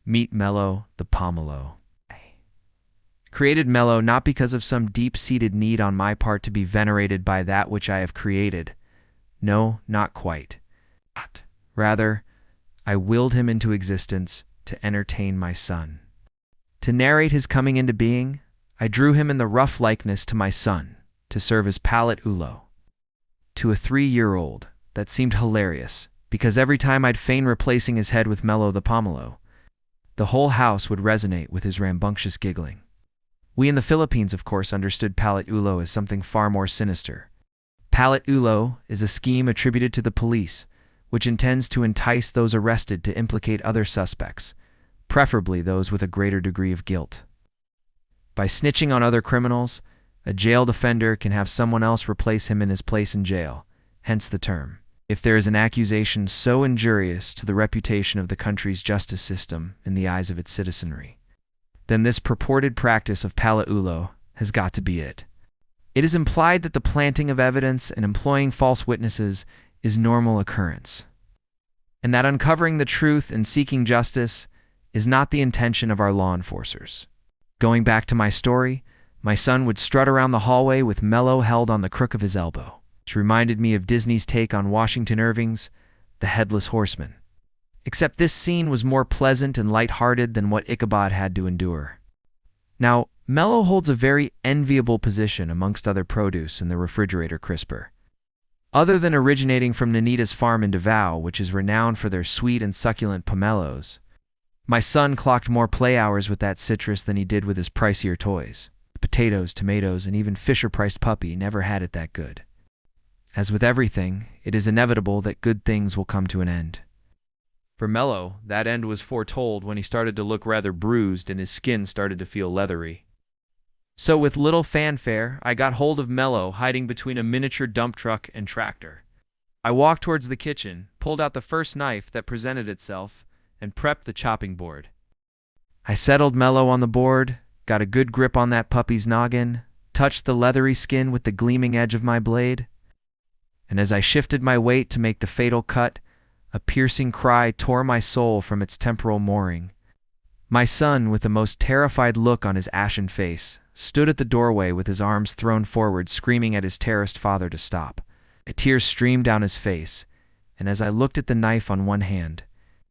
Meet Melo the Pomelo. Created Melo not because of some deep-seated need on my part to be venerated by that which I have created. No, not quite. Rather, I willed him into existence to entertain my son. To narrate his coming into being, I drew him in the rough likeness to my son, to serve as palate ulo. To a 3-year-old, that seemed hilarious, because every time I'd feign replacing his head with Melo the Pomelo, the whole house would resonate with his rambunctious giggling. We in the Philippines, of course, understood palate ulo as something far more sinister. Palate ulo is a scheme attributed to the police, which intends to entice those arrested to implicate other suspects, preferably those with a greater degree of guilt. By snitching on other criminals, a jailed offender can have someone else replace him in his place in jail, hence the term. If there is an accusation so injurious to the reputation of the country's justice system in the eyes of its citizenry, then this purported practice of palate ulo has got to be it. It is implied that the planting of evidence and employing false witnesses is normal occurrence, and that uncovering the truth and seeking justice is not the intention of our law enforcers. Going back to my story, my son would strut around the hallway with Melo held on the crook of his elbow, which reminded me of Disney's take on Washington Irving's The Headless Horseman. Except this scene was more pleasant and light-hearted than what Ichabod had to endure. Now, Melo holds a very enviable position amongst other produce in the refrigerator crisper. Other than originating from Nanita's farm in Davao, which is renowned for their sweet and succulent pomelos, my son clocked more play hours with that citrus than he did with his pricier toys. Potatoes, tomatoes, and even Fisher-priced puppy never had it that good. As with everything, it is inevitable that good things will come to an end. For Melo, that end was foretold when he started to look rather bruised and his skin started to feel leathery. So with little fanfare, I got hold of Melo hiding between a miniature dump truck and tractor. I walked towards the kitchen, pulled out the first knife that presented itself, and prepped the chopping board. I settled Melo on the board, got a good grip on that puppy's noggin, touched the leathery skin with the gleaming edge of my blade, and as I shifted my weight to make the fatal cut, a piercing cry tore my soul from its temporal mooring. My son, with the most terrified look on his ashen face, stood at the doorway with his arms thrown forward, screaming at his terrorist father to stop. A tear streamed down his face, and as I looked at the knife on one hand,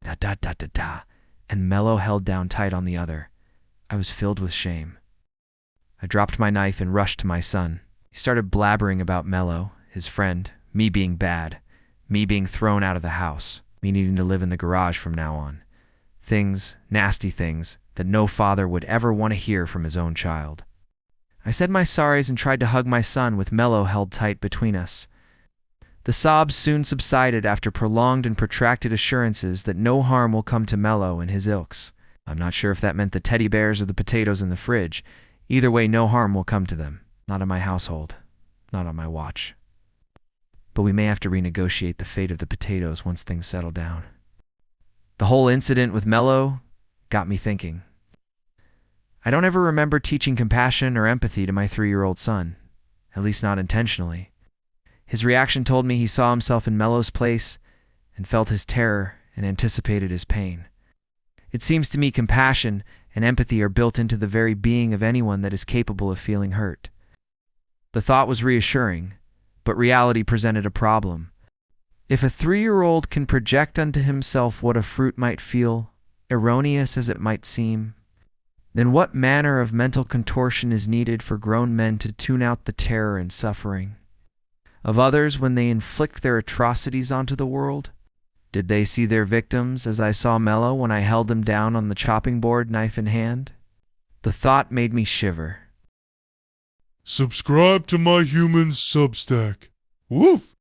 and Melo held down tight on the other, I was filled with shame. I dropped my knife and rushed to my son. He started blabbering about Melo, his friend, me being bad, me being thrown out of the house, me needing to live in the garage from now on. Things, nasty things, that no father would ever want to hear from his own child. I said my sorries and tried to hug my son with Melo held tight between us. The sobs soon subsided after prolonged and protracted assurances that no harm will come to Melo and his ilks. I'm not sure if that meant the teddy bears or the potatoes in the fridge. Either way, no harm will come to them. Not in my household. Not on my watch. But we may have to renegotiate the fate of the potatoes once things settle down. The whole incident with Melo got me thinking. I don't ever remember teaching compassion or empathy to my 3-year-old son, at least not intentionally. His reaction told me he saw himself in Melo's place and felt his terror and anticipated his pain. It seems to me compassion and empathy are built into the very being of anyone that is capable of feeling hurt. The thought was reassuring, but reality presented a problem. If a 3-year-old can project unto himself what a fruit might feel, erroneous as it might seem, then what manner of mental contortion is needed for grown men to tune out the terror and suffering of others when they inflict their atrocities onto the world? Did they see their victims as I saw Melo when I held him down on the chopping board, knife in hand? The thought made me shiver. Subscribe to my human Substack. Woof!